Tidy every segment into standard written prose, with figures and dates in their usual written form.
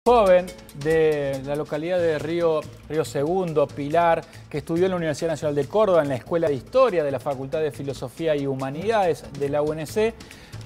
joven de la localidad de Río Segundo, Pilar, que estudió en la Universidad Nacional de Córdoba, en la Escuela de Historia de la Facultad de Filosofía y Humanidades de la UNC.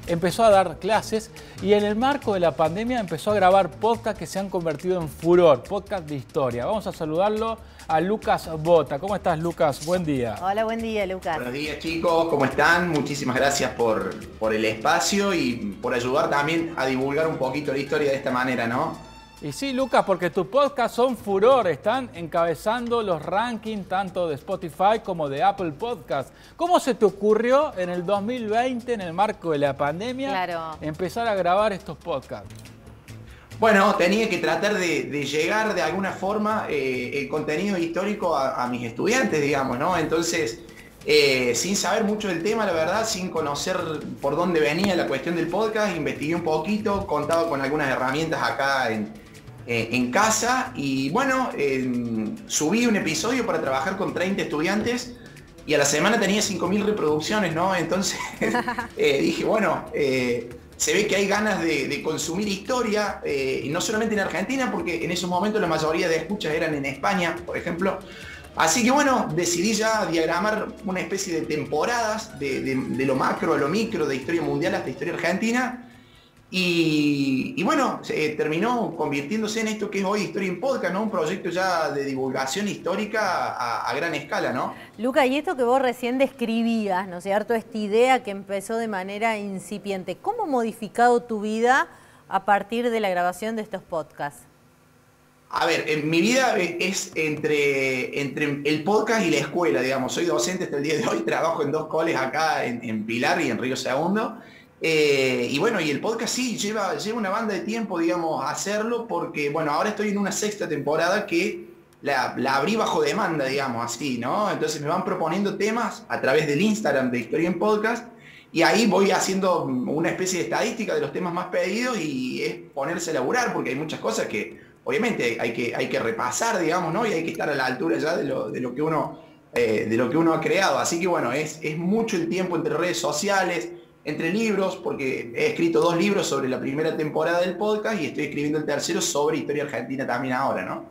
Empezó a dar clases y en el marco de la pandemia empezó a grabar podcasts que se han convertido en furor, podcast de historia. Vamos a saludarlo a Lucas Bota. ¿Cómo estás, Lucas? Buen día. Hola, buen día, Lucas. Buenos días, chicos. ¿Cómo están? Muchísimas gracias por el espacio y por ayudar también a divulgar un poquito la historia de esta manera, ¿no? Y sí, Lucas, porque tus podcasts son furor, están encabezando los rankings tanto de Spotify como de Apple Podcasts. ¿Cómo se te ocurrió en el 2020, en el marco de la pandemia, empezar a grabar estos podcasts? Bueno, tenía que tratar de llegar de alguna forma el contenido histórico a mis estudiantes, digamos, ¿no? Entonces, sin saber mucho del tema, la verdad, sin conocer por dónde venía la cuestión del podcast, investigué un poquito, contaba con algunas herramientas acá en casa y bueno, subí un episodio para trabajar con 30 estudiantes y a la semana tenía 5.000 reproducciones, ¿no? Entonces dije, bueno, se ve que hay ganas de consumir historia, y no solamente en Argentina, porque en esos momentos la mayoría de escuchas eran en España, por ejemplo. Así que bueno, decidí ya diagramar una especie de temporadas, de lo macro a lo micro, de historia mundial hasta historia argentina. Y bueno, terminó convirtiéndose en esto que es hoy Historia en Podcast, ¿no? Un proyecto ya de divulgación histórica a gran escala, ¿no? Luca, y esto que vos recién describías, ¿no es cierto? Esta idea que empezó de manera incipiente, ¿cómo ha modificado tu vida a partir de la grabación de estos podcasts? A ver, en mi vida es entre el podcast y la escuela, digamos. Soy docente hasta el día de hoy, trabajo en 2 coles acá en Pilar y en Río Segundo. Y bueno, y el podcast sí, lleva una banda de tiempo, digamos, a hacerlo, porque bueno, ahora estoy en una 6ª temporada que la abrí bajo demanda, digamos, así, ¿no? Entonces me van proponiendo temas a través del Instagram de Historia en Podcast, y ahí voy haciendo una especie de estadística de los temas más pedidos y es ponerse a laburar, porque hay muchas cosas que obviamente hay que repasar, digamos, ¿no? Y hay que estar a la altura ya de lo que uno ha creado. Así que bueno, es mucho el tiempo entre redes sociales, entre libros, porque he escrito 2 libros sobre la primera temporada del podcast y estoy escribiendo el tercero sobre historia argentina también ahora, ¿no?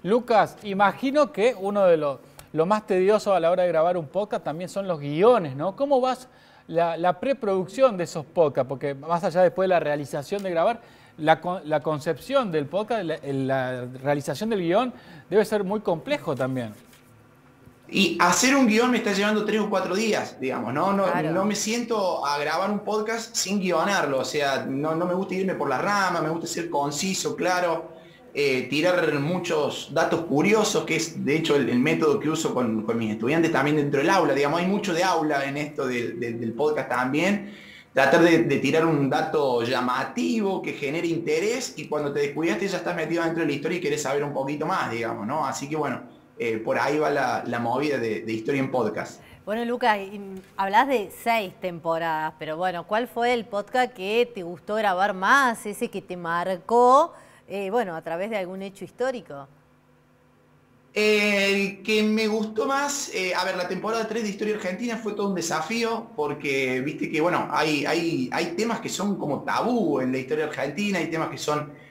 Lucas, imagino que uno de lo más tedioso a la hora de grabar un podcast también son los guiones, ¿no? ¿Cómo vas la preproducción de esos podcasts? Porque más allá después de la realización de grabar, la concepción del podcast, la realización del guión debe ser muy complejo también. Y hacer un guión me está llevando 3 o 4 días, digamos, ¿no? Claro. No me siento a grabar un podcast sin guionarlo, o sea, no me gusta irme por la rama, me gusta ser conciso, claro, tirar muchos datos curiosos, que es de hecho el método que uso con mis estudiantes también dentro del aula, digamos, hay mucho de aula en esto del podcast también. Tratar de tirar un dato llamativo que genere interés y cuando te descuidaste ya estás metido dentro de la historia y querés saber un poquito más, digamos, ¿no? Así que bueno, por ahí va la movida de Historia en Podcast. Bueno, Lucas, hablás de 6 temporadas, pero bueno, ¿cuál fue el podcast que te gustó grabar más, ese que te marcó, bueno, a través de algún hecho histórico? El que me gustó más, a ver, la temporada 3 de Historia Argentina fue todo un desafío porque viste que, bueno, hay temas que son como tabú en la historia argentina, hay temas que son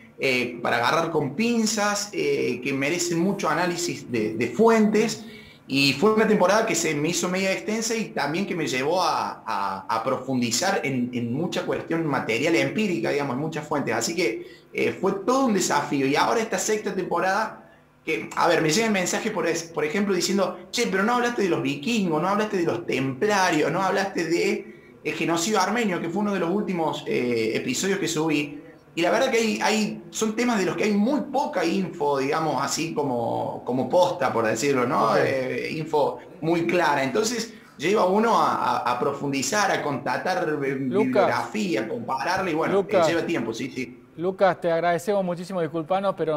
para agarrar con pinzas, que merecen mucho análisis de fuentes, y fue una temporada que se me hizo media extensa y también que me llevó a profundizar en mucha cuestión material empírica, digamos, en muchas fuentes, así que fue todo un desafío. Y ahora esta 6ª temporada, que, a ver, me llega el mensaje por ejemplo diciendo, che, pero no hablaste de los vikingos, no hablaste de los templarios, no hablaste de el genocidio armenio, que fue uno de los últimos episodios que subí. Y la verdad que son temas de los que hay muy poca info, digamos, así como posta, por decirlo, ¿no? Okay. Info muy clara. Entonces lleva uno a profundizar, a constatar bibliografía, a compararla y bueno, lleva tiempo, sí. Lucas, te agradecemos muchísimo, disculpanos, pero